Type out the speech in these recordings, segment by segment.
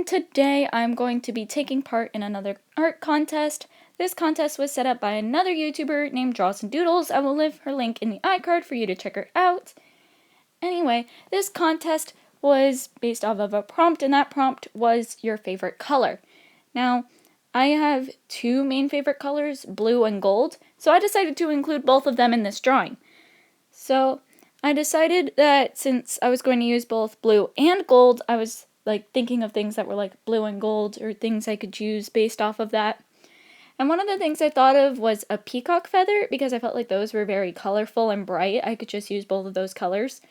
today I'm going to be taking part in another art contest. This contest was set up by another YouTuber named Draws and Doodles. I will leave her link in the iCard for you to check her out. Anyway, this contest was based off of a prompt, and that prompt was your favorite color. Now, I have two main favorite colors, blue and gold, so I decided to include both of them in this drawing. So, I decided that since I was going to use both blue and gold, I was thinking of things that were like blue and gold or things I could use based off of that. And one of the things I thought of was a peacock feather because I felt like those were very colorful and bright. I could just use both of those colors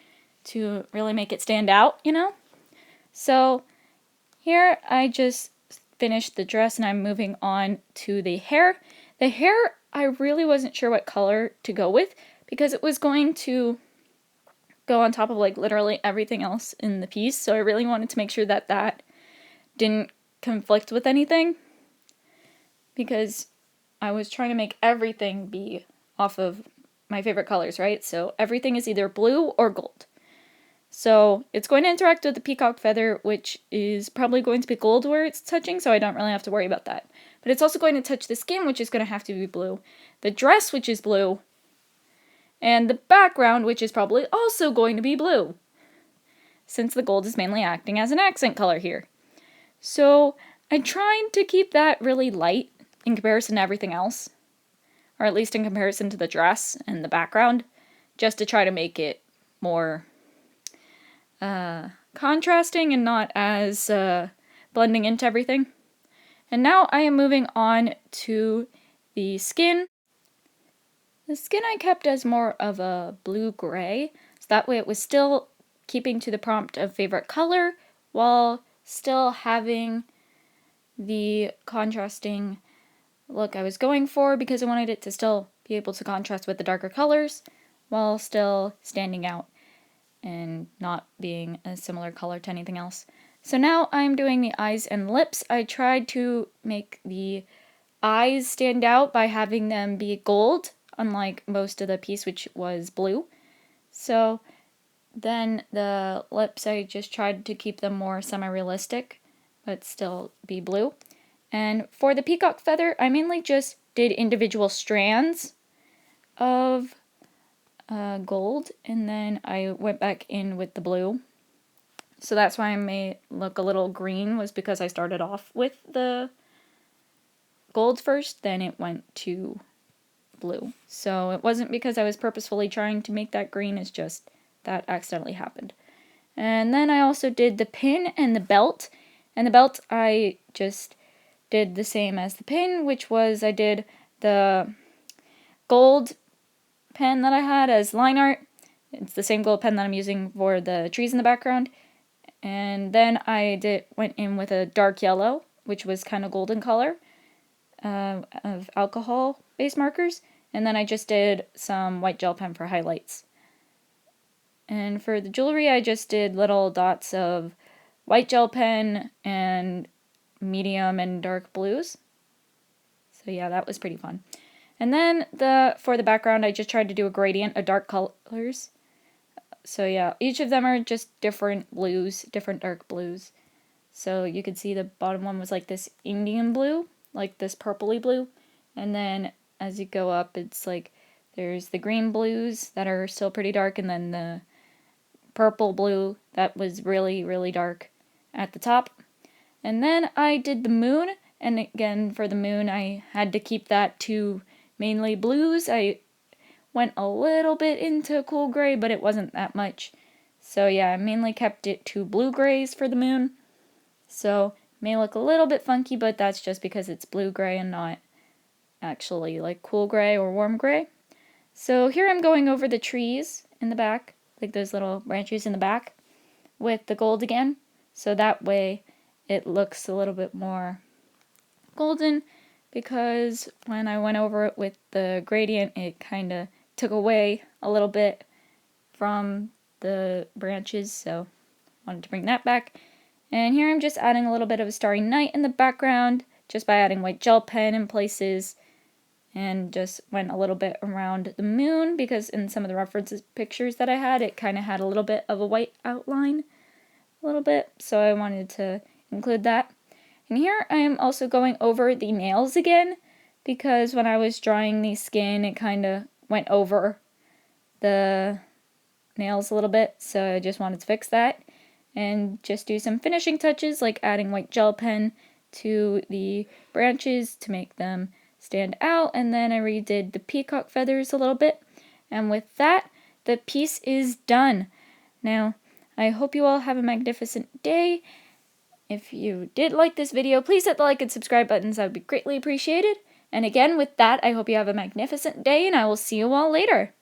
to really make it stand out, you know? So here I just finished the dress and I'm moving on to the hair. The hair, I really wasn't sure what color to go with because it was going to go on top of literally everything else in the piece, so I really wanted to make sure that that didn't conflict with anything because I was trying to make everything be off of my favorite colors, right? So everything is either blue or gold. So it's going to interact with the peacock feather, which is probably going to be gold where it's touching, so I don't really have to worry about that. But it's also going to touch the skin, which is going to have to be blue, the dress, which is blue, and the background, which is probably also going to be blue, since the gold is mainly acting as an accent color here. So I tried to keep that really light in comparison to everything else, or at least in comparison to the dress and the background, just to try to make it more contrasting and not as blending into everything. And now I am moving on to the skin. The skin I kept as more of a blue-gray, so that way it was still keeping to the prompt of favorite color, while still having the contrasting look I was going for, because I wanted it to still be able to contrast with the darker colors, while still standing out and not being a similar color to anything else. So now I'm doing the eyes and lips. I tried to make the eyes stand out by having them be gold, unlike most of the piece, which was blue. So then the lips, I just tried to keep them more semi-realistic, but still be blue. And for the peacock feather, I mainly just did individual strands of gold, and then I went back in with the blue. So that's why I made it look a little green, was because I started off with the gold first, then it went to blue. So it wasn't because I was purposefully trying to make that green, it's just that accidentally happened. And then I also did the pin and the belt. And the belt I just did the same as the pin, which was I did the gold pen that I had as line art. It's the same gold pen that I'm using for the trees in the background. And then I went in with a dark yellow, which was kind of golden color, of alcohol-based markers, and then I just did some white gel pen for highlights. And for the jewelry, I just did little dots of white gel pen and medium and dark blues. So yeah, that was pretty fun. And then for the background, I just tried to do a gradient of dark colors. So yeah, each of them are just different blues, different dark blues. So you could see the bottom one was like this Indian blue, like this purpley blue, and then as you go up it's like there's the green blues that are still pretty dark, and then the purple blue that was really, really dark at the top. And then I did the moon, and again for the moon I had to keep that to mainly blues. I went a little bit into cool gray, but it wasn't that much. So yeah, I mainly kept it to blue grays for the moon. So may look a little bit funky, but that's just because it's blue gray and not actually like cool gray or warm gray. So here I'm going over the trees in the back, like those little branches in the back, with the gold again. So that way it looks a little bit more golden, because when I went over it with the gradient, it kind of took away a little bit from the branches, so I wanted to bring that back. And here I'm just adding a little bit of a starry night in the background, just by adding white gel pen in places, and just went a little bit around the moon, because in some of the references pictures that I had, it kind of had a little bit of a white outline, a little bit, so I wanted to include that. And here I am also going over the nails again, because when I was drawing the skin, it kind of went over the nails a little bit, so I just wanted to fix that. And just do some finishing touches, like adding white gel pen to the branches to make them stand out, and then I redid the peacock feathers a little bit. And with that, the piece is done. Now, I hope you all have a magnificent day. If you did like this video, please hit the like and subscribe buttons. That would be greatly appreciated. And again, with that, I hope you have a magnificent day, and I will see you all later.